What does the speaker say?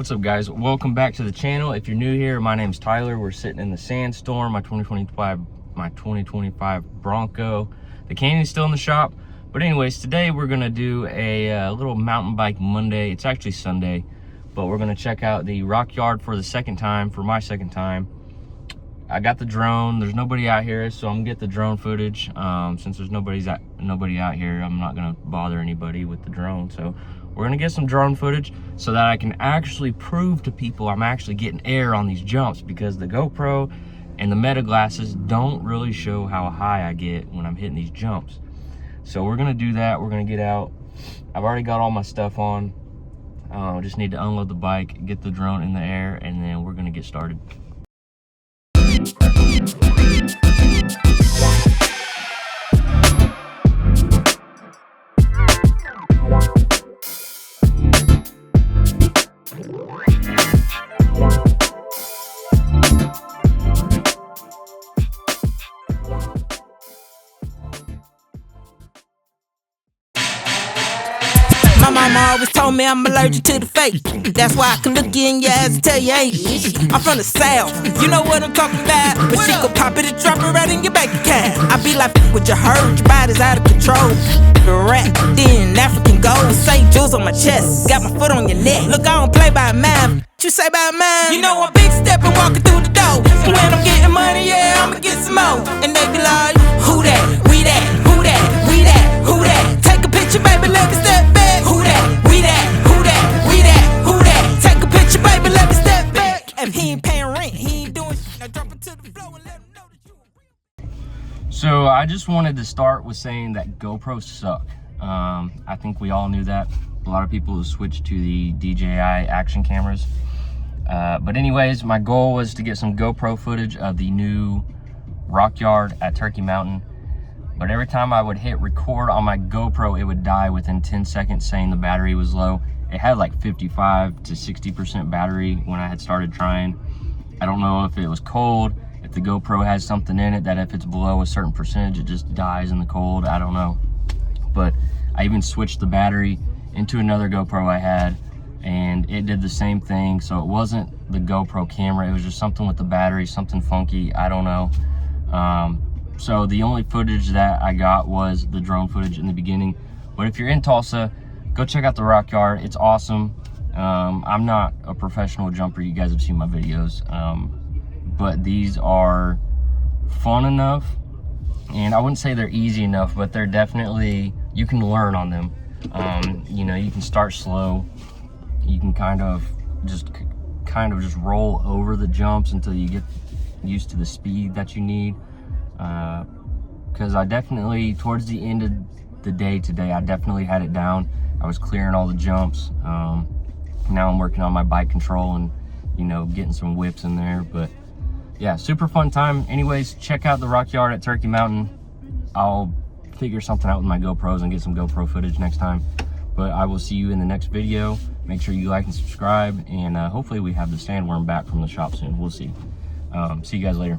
What's up, guys? Welcome back to the channel. If you're new here, my name's Tyler. We're sitting in the Sandstorm, my 2025 Bronco. The Canyon's still in the shop, but anyways, today we're gonna do a little mountain bike Monday. It's actually Sunday, but we're gonna check out the Rock Yard for the second time, for my second time. I got the drone. There's nobody out here, so I'm gonna get the drone footage. Since there's nobody out here, I'm not gonna bother anybody with the drone. So we're gonna get some drone footage so that I can actually prove to people I'm actually getting air on these jumps, because the GoPro and the meta glasses don't really show how high I get when I'm hitting these jumps. So we're gonna do that. We're gonna get out. I've already got all my stuff on. Just need to unload the bike, get the drone in the air, and then we're gonna get started. My mama always told me I'm allergic to the fake. That's why I can look you in your ass and tell you ain't shit. I'm from the South, you know what I'm talking about. But she gon' pop it and drop it right in your bank account. I be like, what you heard, your body's out of control. The rat, then African gold, St. Jules on my chest, got my foot on your neck. Look, I don't play by mine. What you say about mine? You know I'm big stepping, walking through the door. And when I'm getting money, yeah, I'ma get some more. And they be like, who that? We that? Who that? We that? Who that? Take a picture, baby, let me step back. Who that? We that? Who that? We that? Who that? Take a picture, baby, let me step back. If he ain't paying rent, he ain't doing shit. Now drop it to the floor and let him know that you a real. So I just wanted to start with saying that GoPros suck. I think we all knew that. A lot of people have switched to the DJI action cameras. But anyways, my goal was to get some GoPro footage of the new Rock Yard at Turkey Mountain. But every time I would hit record on my GoPro, it would die within 10 seconds, saying the battery was low. It had like 55 to 60% battery when I had started trying. I don't know if it was cold, if the GoPro has something in it that if it's below a certain percentage, it just dies in the cold. I don't know. But I even switched the battery into another GoPro I had, and it did the same thing. So it wasn't the GoPro camera, it was just something with the battery, something funky, I don't know. So the only footage that I got was the drone footage in the beginning. But if you're in Tulsa, go check out the Rock Yard. It's awesome. I'm not a professional jumper. You guys have seen my videos. But these are fun enough. And I wouldn't say they're easy enough, but they're definitely, you can learn on them. You know, you can start slow. You can kind of just roll over the jumps until you get used to the speed that you need. Because I definitely, towards the end of the day today, I definitely had it down. I was clearing all the jumps. Now I'm working on my bike control and, you know, getting some whips in there. But yeah, super fun time. Anyways, check out the Rock Yard at Turkey Mountain. I'll figure something out with my GoPros and get some GoPro footage next time. But I will see you in the next video. Make sure you like and subscribe, and hopefully we have the sandworm back from the shop soon. We'll see. See you guys later.